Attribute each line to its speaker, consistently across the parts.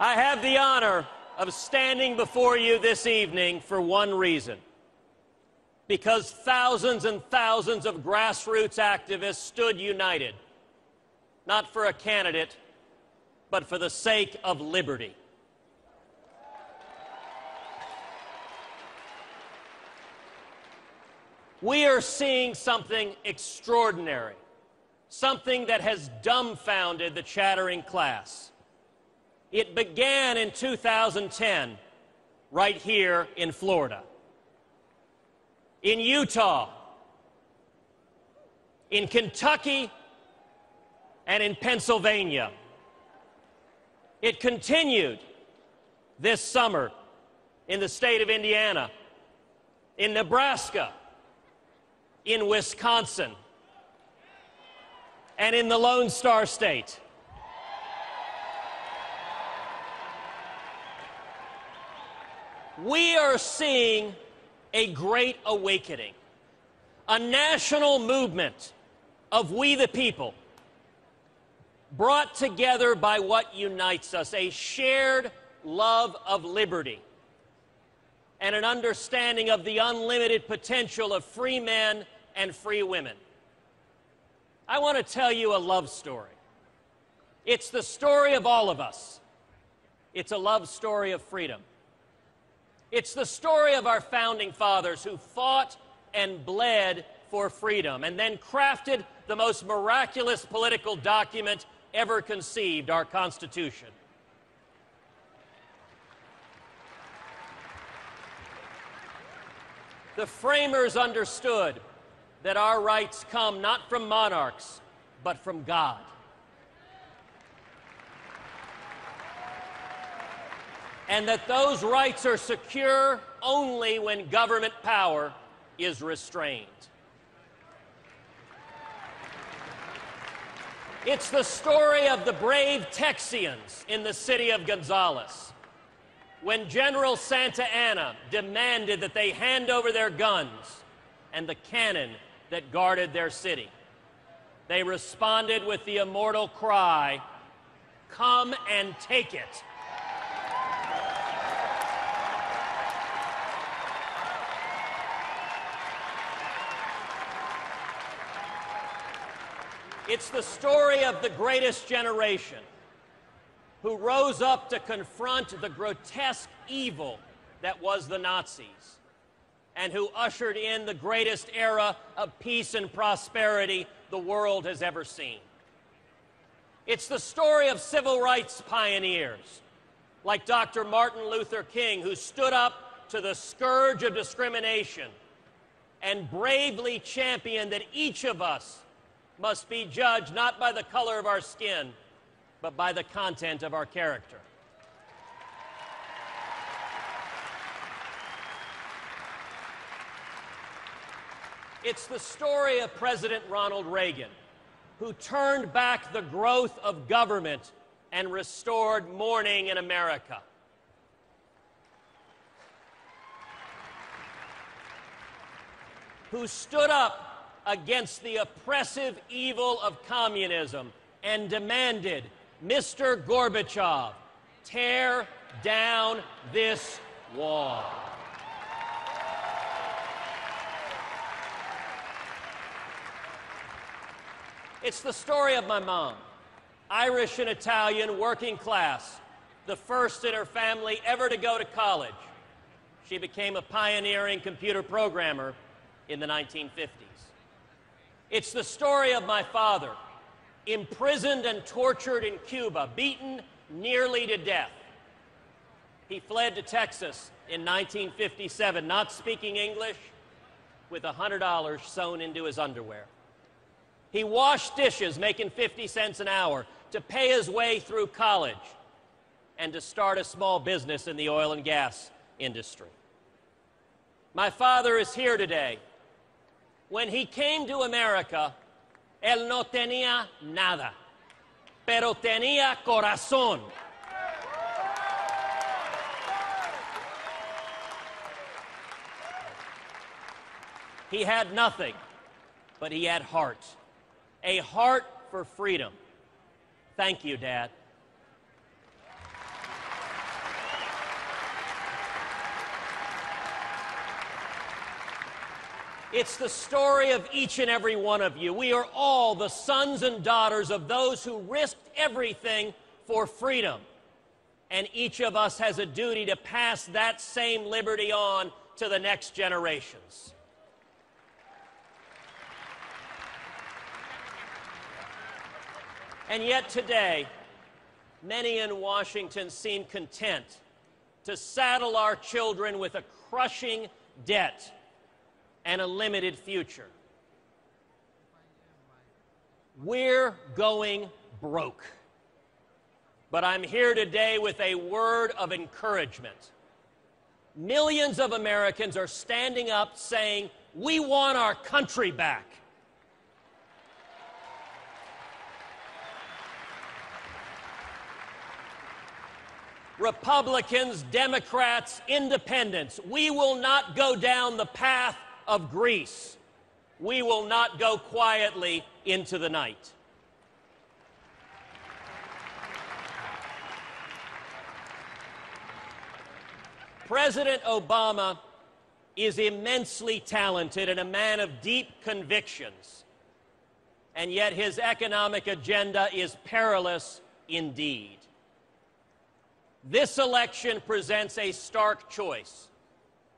Speaker 1: I have the honor of standing before you this evening for one reason. Because thousands and thousands of grassroots activists stood united, not for a candidate, but for the sake of liberty. We are seeing something extraordinary, something that has dumbfounded the chattering class. It began in 2010, right here in Florida, in Utah, in Kentucky, and in Pennsylvania. It continued this summer in the state of Indiana, in Nebraska, in Wisconsin, and in the Lone Star State. We are seeing a great awakening, a national movement of we the people, brought together by what unites us, a shared love of liberty and an understanding of the unlimited potential of free men and free women. I want to tell you a love story. It's the story of all of us. It's a love story of freedom. It's the story of our founding fathers who fought and bled for freedom and then crafted the most miraculous political document ever conceived, our Constitution. The framers understood that our rights come not from monarchs, but from God. And that those rights are secure only when government power is restrained. It's the story of the brave Texians in the city of Gonzales, when General Santa Anna demanded that they hand over their guns and the cannon that guarded their city. They responded with the immortal cry, "Come and take it." It's the story of the greatest generation who rose up to confront the grotesque evil that was the Nazis and who ushered in the greatest era of peace and prosperity the world has ever seen. It's the story of civil rights pioneers like Dr. Martin Luther King, who stood up to the scourge of discrimination and bravely championed that each of us must be judged not by the color of our skin, but by the content of our character. It's the story of President Ronald Reagan, who turned back the growth of government and restored mourning in America. Who stood up against the oppressive evil of communism and demanded, "Mr. Gorbachev, tear down this wall." It's the story of my mom, Irish and Italian, working class, the first in her family ever to go to college. She became a pioneering computer programmer in the 1950s. It's the story of my father, imprisoned and tortured in Cuba, beaten nearly to death. He fled to Texas in 1957, not speaking English, with $100 sewn into his underwear. He washed dishes, making 50 cents an hour, to pay his way through college and to start a small business in the oil and gas industry. My father is here today. When he came to America, él no tenía nada, pero tenía corazón. He had nothing, but he had heart. A heart for freedom. Thank you, Dad. It's the story of each and every one of you. We are all the sons and daughters of those who risked everything for freedom. And each of us has a duty to pass that same liberty on to the next generations. And yet today, many in Washington seem content to saddle our children with a crushing debt and a limited future. We're going broke. But I'm here today with a word of encouragement. Millions of Americans are standing up saying, we want our country back. Republicans, Democrats, Independents, we will not go down the path of Greece. We will not go quietly into the night. President Obama is immensely talented and a man of deep convictions, and yet his economic agenda is perilous indeed. This election presents a stark choice.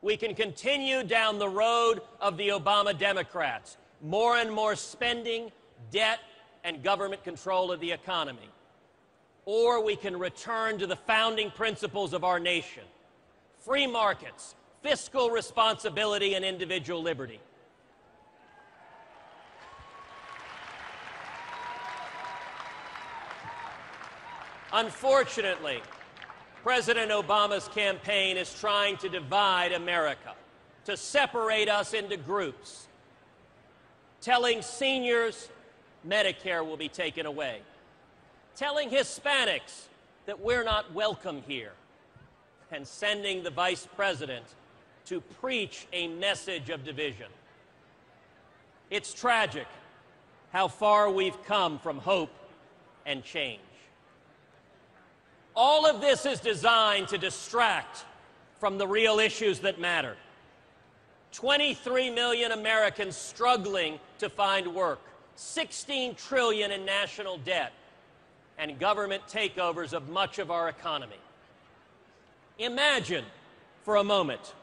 Speaker 1: We can continue down the road of the Obama Democrats, more and more spending, debt, and government control of the economy. Or we can return to the founding principles of our nation: free markets, fiscal responsibility, and individual liberty. Unfortunately, President Obama's campaign is trying to divide America, to separate us into groups, telling seniors Medicare will be taken away, telling Hispanics that we're not welcome here, and sending the vice president to preach a message of division. It's tragic how far we've come from hope and change. All of this is designed to distract from the real issues that matter. 23 million Americans struggling to find work, 16 trillion in national debt, and government takeovers of much of our economy. Imagine for a moment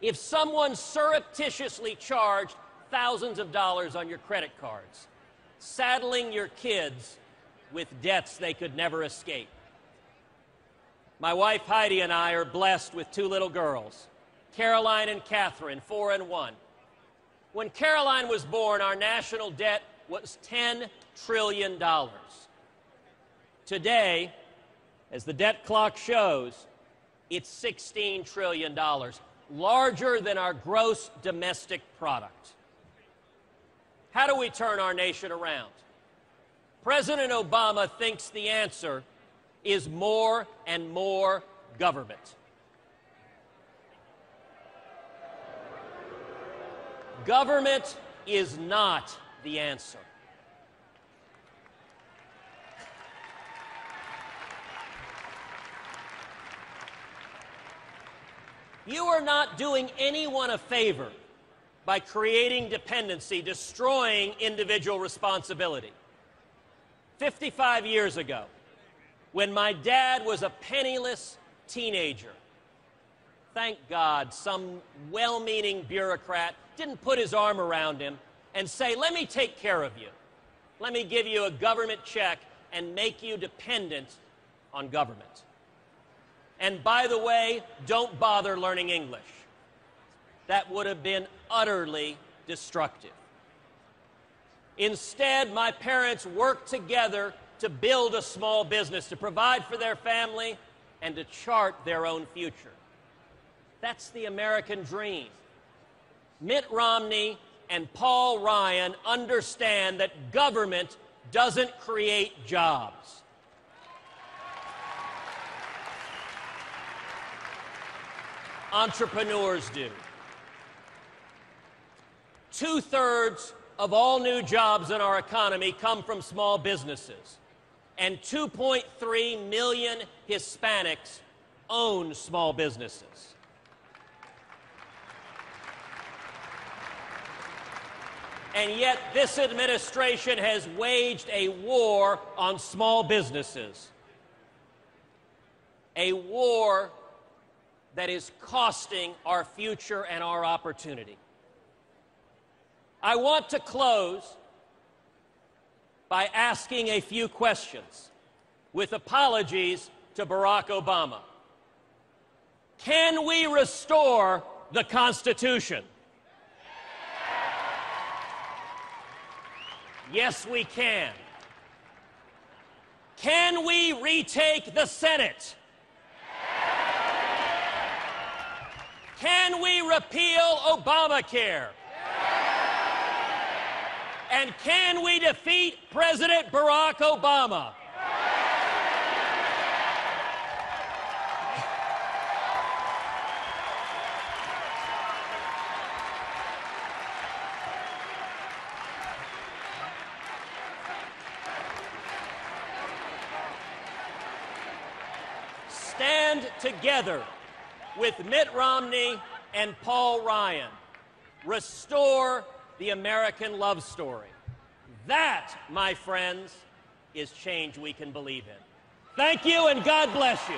Speaker 1: if someone surreptitiously charged thousands of dollars on your credit cards, saddling your kids with debts they could never escape. My wife Heidi and I are blessed with two little girls, Caroline and Catherine, 4 and 1. When Caroline was born, our national debt was $10 trillion. Today, as the debt clock shows, it's $16 trillion, larger than our gross domestic product. How do we turn our nation around? President Obama thinks the answer is more and more government. Government is not the answer. You are not doing anyone a favor by creating dependency, destroying individual responsibility. 55 years ago, when my dad was a penniless teenager, thank God some well-meaning bureaucrat didn't put his arm around him and say, let me take care of you. Let me give you a government check and make you dependent on government. And by the way, don't bother learning English. That would have been utterly destructive. Instead, my parents worked together to build a small business, to provide for their family, and to chart their own future. That's the American dream. Mitt Romney and Paul Ryan understand that government doesn't create jobs. Entrepreneurs do. 2/3 of all new jobs in our economy come from small businesses, and 2.3 million Hispanics own small businesses. And yet this administration has waged a war on small businesses. A war that is costing our future and our opportunity. I want to close by asking a few questions, with apologies to Barack Obama. Can we restore the Constitution? Yes, we can. Can we retake the Senate? Can we repeal Obamacare? And can we defeat President Barack Obama? Stand together with Mitt Romney and Paul Ryan. Restore the American love story. That, my friends, is change we can believe in. Thank you, and God bless you.